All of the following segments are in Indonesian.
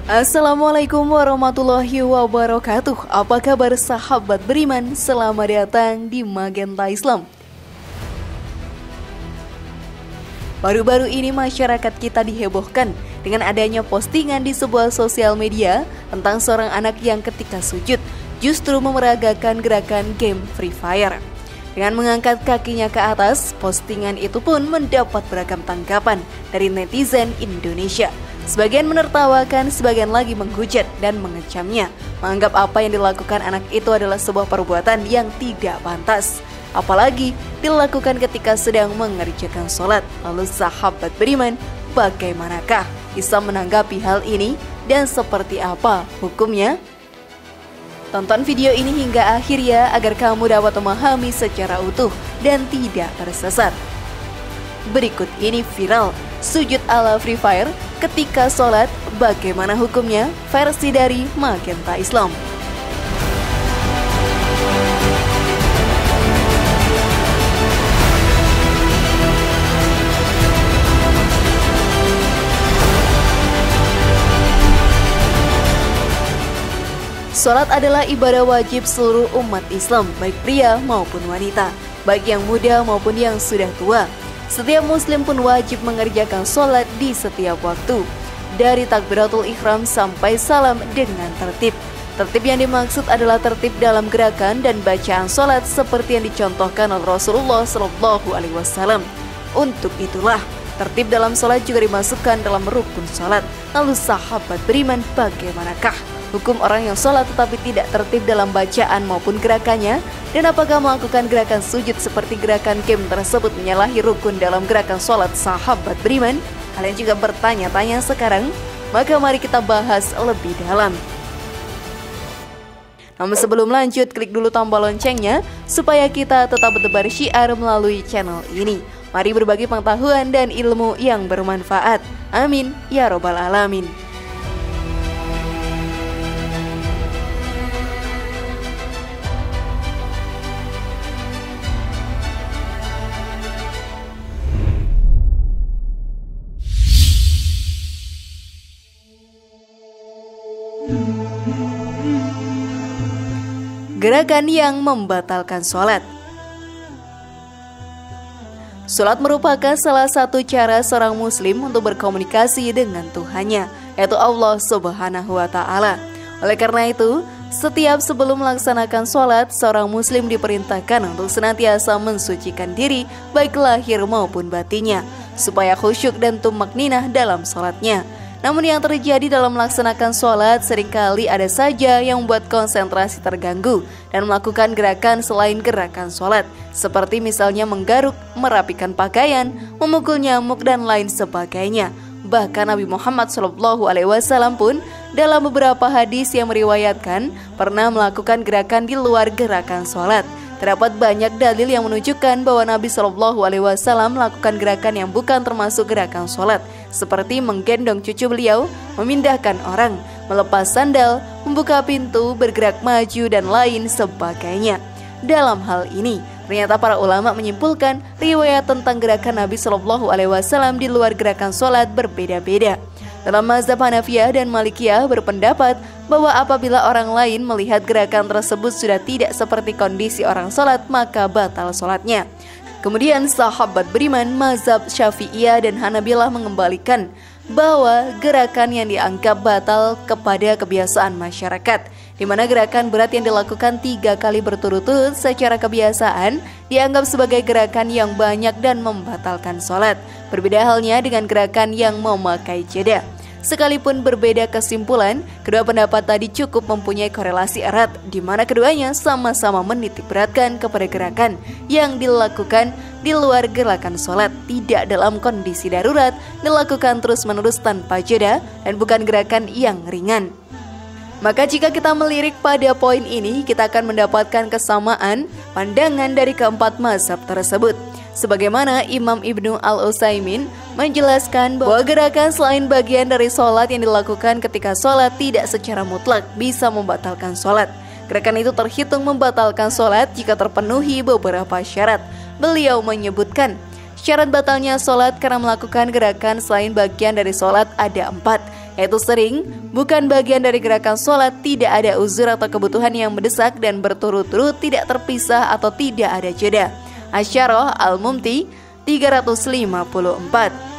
Assalamualaikum warahmatullahi wabarakatuh. Apa kabar sahabat beriman? Selamat datang di Magenta Islam. Baru-baru ini masyarakat kita dihebohkan dengan adanya postingan di sebuah sosial media tentang seorang anak yang ketika sujud justru memeragakan gerakan game Free Fire. Dengan mengangkat kakinya ke atas, postingan itu pun mendapat beragam tanggapan dari netizen Indonesia. Sebagian menertawakan, sebagian lagi menghujat dan mengecamnya, menganggap apa yang dilakukan anak itu adalah sebuah perbuatan yang tidak pantas. Apalagi dilakukan ketika sedang mengerjakan sholat. Lalu sahabat beriman, bagaimanakah Islam menanggapi hal ini dan seperti apa hukumnya? Tonton video ini hingga akhir ya, agar kamu dapat memahami secara utuh dan tidak tersesat. Berikut ini viral, sujud ala Free Fire ketika sholat, bagaimana hukumnya? Versi dari Magenta Islam. Sholat adalah ibadah wajib seluruh umat Islam, baik pria maupun wanita, baik yang muda maupun yang sudah tua. Setiap muslim pun wajib mengerjakan sholat di setiap waktu, dari takbiratul ihram sampai salam dengan tertib. Tertib yang dimaksud adalah tertib dalam gerakan dan bacaan sholat seperti yang dicontohkan oleh Rasulullah SAW. Untuk itulah, tertib dalam sholat juga dimasukkan dalam rukun sholat. Lalu sahabat beriman, bagaimanakah hukum orang yang sholat tetapi tidak tertib dalam bacaan maupun gerakannya? Dan apakah melakukan gerakan sujud seperti gerakan game tersebut menyalahi rukun dalam gerakan sholat sahabat beriman? Kalian juga bertanya-tanya sekarang? Maka mari kita bahas lebih dalam. Namun sebelum lanjut, klik dulu tombol loncengnya supaya kita tetap bertebar syiar melalui channel ini. Mari berbagi pengetahuan dan ilmu yang bermanfaat. Amin ya robbal alamin. Gerakan yang membatalkan sholat. Sholat merupakan salah satu cara seorang muslim untuk berkomunikasi dengan Tuhannya, yaitu Allah Subhanahu wa Ta'ala. Oleh karena itu, setiap sebelum melaksanakan sholat, seorang muslim diperintahkan untuk senantiasa mensucikan diri, baik lahir maupun batinnya, supaya khusyuk dan tumakninah dalam sholatnya. Namun yang terjadi dalam melaksanakan sholat seringkali ada saja yang membuat konsentrasi terganggu dan melakukan gerakan selain gerakan sholat, seperti misalnya menggaruk, merapikan pakaian, memukul nyamuk, dan lain sebagainya. Bahkan Nabi Muhammad SAW pun dalam beberapa hadis yang meriwayatkan pernah melakukan gerakan di luar gerakan sholat. Terdapat banyak dalil yang menunjukkan bahwa Nabi SAW melakukan gerakan yang bukan termasuk gerakan sholat, seperti menggendong cucu beliau, memindahkan orang, melepas sandal, membuka pintu, bergerak maju, dan lain sebagainya. Dalam hal ini, ternyata para ulama menyimpulkan riwayat tentang gerakan Nabi SAW di luar gerakan sholat berbeda-beda. Dalam mazhab Hanafiyah dan Malikiyah berpendapat bahwa apabila orang lain melihat gerakan tersebut sudah tidak seperti kondisi orang sholat, maka batal sholatnya. Kemudian sahabat beriman, mazhab Syafi'iyah dan Hanabilah mengembalikan bahwa gerakan yang dianggap batal kepada kebiasaan masyarakat, di mana gerakan berat yang dilakukan 3 kali berturut-turut secara kebiasaan dianggap sebagai gerakan yang banyak dan membatalkan sholat. Berbeda halnya dengan gerakan yang memakai jeda. Sekalipun berbeda kesimpulan, kedua pendapat tadi cukup mempunyai korelasi erat, di mana keduanya sama-sama menitikberatkan kepada gerakan yang dilakukan di luar gerakan sholat, tidak dalam kondisi darurat, dilakukan terus-menerus tanpa jeda, dan bukan gerakan yang ringan. Maka jika kita melirik pada poin ini, kita akan mendapatkan kesamaan pandangan dari keempat mazhab tersebut. Sebagaimana Imam Ibnu Al-Utsaimin menjelaskan bahwa gerakan selain bagian dari sholat yang dilakukan ketika sholat tidak secara mutlak bisa membatalkan sholat. Gerakan itu terhitung membatalkan sholat jika terpenuhi beberapa syarat. Beliau menyebutkan, syarat batalnya sholat karena melakukan gerakan selain bagian dari sholat ada 4. yaitu sering, bukan bagian dari gerakan sholat, tidak ada uzur atau kebutuhan yang mendesak, dan berturut-turut tidak terpisah atau tidak ada jeda. Asyarah Al-Mumti 354.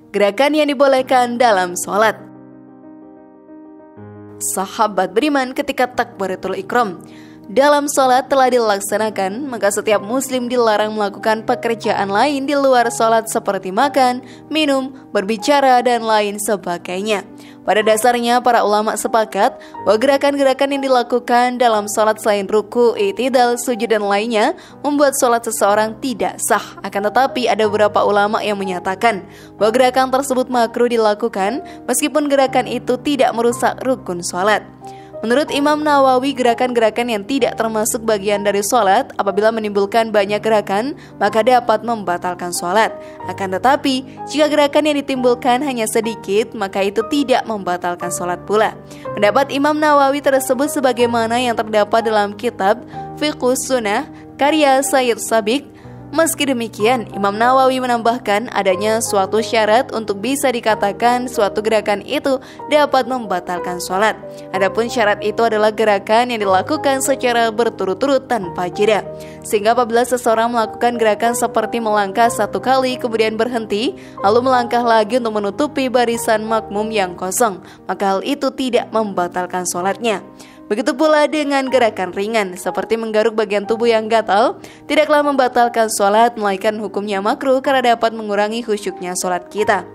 Gerakan yang dibolehkan dalam sholat. Sahabat beriman, ketika takbiratul ihram dalam sholat telah dilaksanakan, maka setiap muslim dilarang melakukan pekerjaan lain di luar sholat seperti makan, minum, berbicara, dan lain sebagainya. Pada dasarnya para ulama sepakat bahwa gerakan-gerakan yang dilakukan dalam sholat selain ruku, i'tidal, sujud, dan lainnya membuat sholat seseorang tidak sah. Akan tetapi ada beberapa ulama yang menyatakan bahwa gerakan tersebut makruh dilakukan meskipun gerakan itu tidak merusak rukun sholat. Menurut Imam Nawawi, gerakan-gerakan yang tidak termasuk bagian dari sholat apabila menimbulkan banyak gerakan maka dapat membatalkan sholat. Akan tetapi, jika gerakan yang ditimbulkan hanya sedikit maka itu tidak membatalkan sholat pula. Pendapat Imam Nawawi tersebut sebagaimana yang terdapat dalam kitab Fiqhus Sunnah karya Sayyid Sabiq. Meski demikian, Imam Nawawi menambahkan adanya suatu syarat untuk bisa dikatakan suatu gerakan itu dapat membatalkan sholat. Adapun syarat itu adalah gerakan yang dilakukan secara berturut-turut tanpa jeda. Sehingga apabila seseorang melakukan gerakan seperti melangkah satu kali kemudian berhenti, lalu melangkah lagi untuk menutupi barisan makmum yang kosong, maka hal itu tidak membatalkan sholatnya. Begitu pula dengan gerakan ringan seperti menggaruk bagian tubuh yang gatal, tidaklah membatalkan sholat, melainkan hukumnya makruh karena dapat mengurangi khusyuknya sholat kita.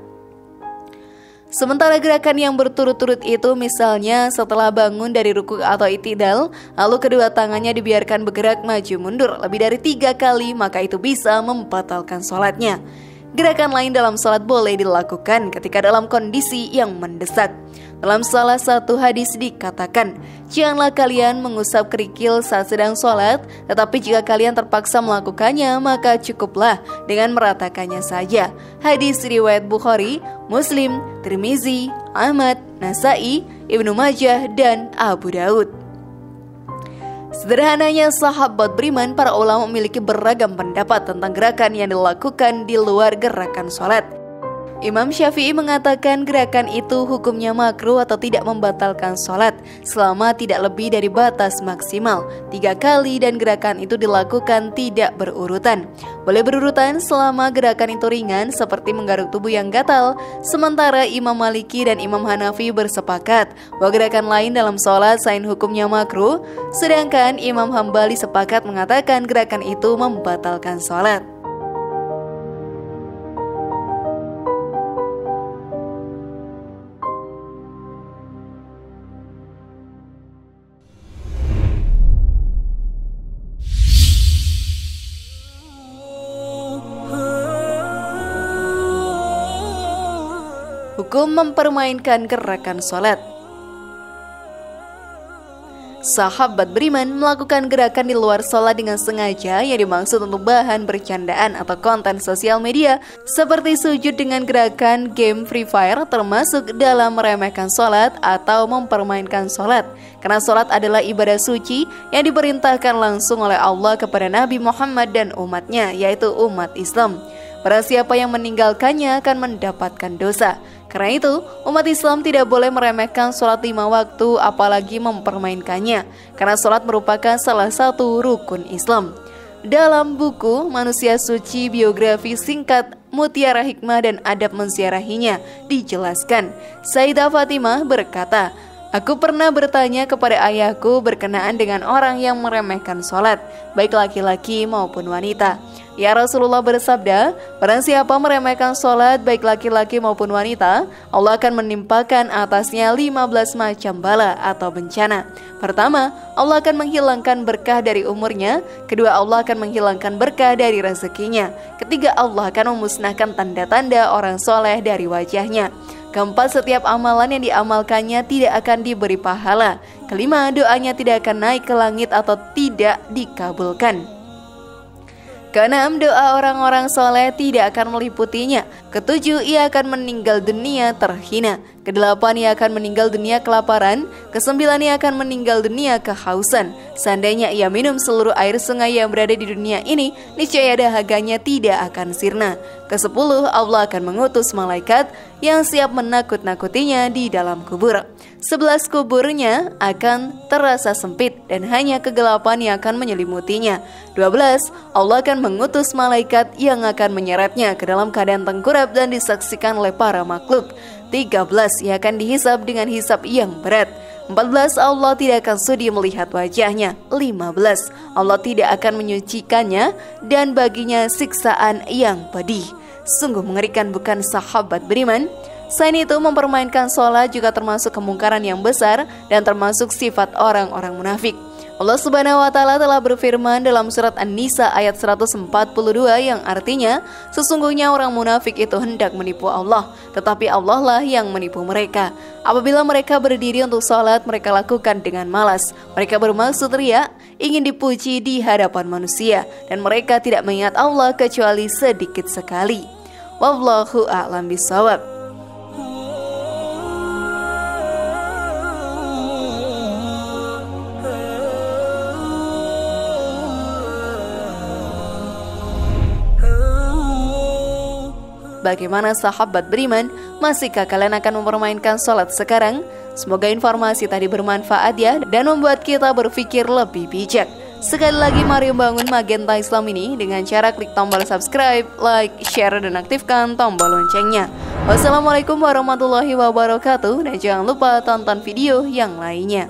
Sementara gerakan yang berturut-turut itu misalnya setelah bangun dari ruku atau i'tidal, lalu kedua tangannya dibiarkan bergerak maju mundur lebih dari 3 kali, maka itu bisa membatalkan sholatnya. Gerakan lain dalam sholat boleh dilakukan ketika dalam kondisi yang mendesak. Dalam salah satu hadis dikatakan, janganlah kalian mengusap kerikil saat sedang sholat, tetapi jika kalian terpaksa melakukannya, maka cukuplah dengan meratakannya saja. Hadis riwayat Bukhari, Muslim, Tirmizi, Ahmad, Nasai, Ibnu Majah, dan Abu Daud. Sederhananya, sahabat beriman, para ulama memiliki beragam pendapat tentang gerakan yang dilakukan di luar gerakan sholat. Imam Syafi'i mengatakan gerakan itu hukumnya makruh atau tidak membatalkan sholat selama tidak lebih dari batas maksimal 3 kali dan gerakan itu dilakukan tidak berurutan. Boleh berurutan selama gerakan itu ringan seperti menggaruk tubuh yang gatal. Sementara Imam Maliki dan Imam Hanafi bersepakat bahwa gerakan lain dalam sholat selain hukumnya makruh, sedangkan Imam Hambali sepakat mengatakan gerakan itu membatalkan sholat. Hukum mempermainkan gerakan sholat. Sahabat beriman melakukan gerakan di luar sholat dengan sengaja yang dimaksud untuk bahan bercandaan atau konten sosial media seperti sujud dengan gerakan game Free Fire termasuk dalam meremehkan sholat atau mempermainkan sholat. Karena sholat adalah ibadah suci yang diperintahkan langsung oleh Allah kepada Nabi Muhammad dan umatnya, yaitu umat Islam. Barang siapa yang meninggalkannya akan mendapatkan dosa. Karena itu, umat Islam tidak boleh meremehkan sholat 5 waktu apalagi mempermainkannya, karena sholat merupakan salah satu rukun Islam. Dalam buku Manusia Suci Biografi Singkat Mutiara Hikmah dan Adab Menziarahinya dijelaskan, Sayyidah Fatimah berkata, "Aku pernah bertanya kepada ayahku berkenaan dengan orang yang meremehkan sholat, baik laki-laki maupun wanita. Ya Rasulullah bersabda, barang siapa meremehkan sholat baik laki-laki maupun wanita, Allah akan menimpakan atasnya 15 macam bala atau bencana. Pertama, Allah akan menghilangkan berkah dari umurnya. Kedua, Allah akan menghilangkan berkah dari rezekinya. Ketiga, Allah akan memusnahkan tanda-tanda orang soleh dari wajahnya. Keempat, setiap amalan yang diamalkannya tidak akan diberi pahala. Kelima, doanya tidak akan naik ke langit atau tidak dikabulkan. Keenam, doa orang-orang soleh tidak akan meliputinya. Ketujuh, ia akan meninggal dunia terhina. Kedelapan, ia akan meninggal dunia kelaparan. Kesembilan, ia akan meninggal dunia kehausan. Seandainya ia minum seluruh air sungai yang berada di dunia ini, niscaya dahaganya tidak akan sirna. Kesepuluh, Allah akan mengutus malaikat yang siap menakut-nakutinya di dalam kubur. 11, kuburnya akan terasa sempit dan hanya kegelapan yang akan menyelimutinya. 12, Allah akan mengutus malaikat yang akan menyeretnya ke dalam keadaan tengkurap dan disaksikan oleh para makhluk. 13, ia akan dihisab dengan hisab yang berat. 14, Allah tidak akan sudi melihat wajahnya. 15, Allah tidak akan menyucikannya dan baginya siksaan yang pedih. Sungguh mengerikan, bukan sahabat beriman? Selain itu, mempermainkan sholat juga termasuk kemungkaran yang besar dan termasuk sifat orang-orang munafik. Allah Subhanahu wa Ta'ala telah berfirman dalam surat An-Nisa ayat 142 yang artinya, sesungguhnya orang munafik itu hendak menipu Allah, tetapi Allah lah yang menipu mereka. Apabila mereka berdiri untuk sholat, mereka lakukan dengan malas. Mereka bermaksud riya, ingin dipuji di hadapan manusia, dan mereka tidak mengingat Allah kecuali sedikit sekali. Wallahu a'lam bishawab. Bagaimana sahabat beriman? Masihkah kalian akan mempermainkan sholat sekarang? Semoga informasi tadi bermanfaat ya, dan membuat kita berpikir lebih bijak. Sekali lagi mari membangun Magenta Islam ini dengan cara klik tombol subscribe, like, share, dan aktifkan tombol loncengnya. Wassalamualaikum warahmatullahi wabarakatuh, dan jangan lupa tonton video yang lainnya.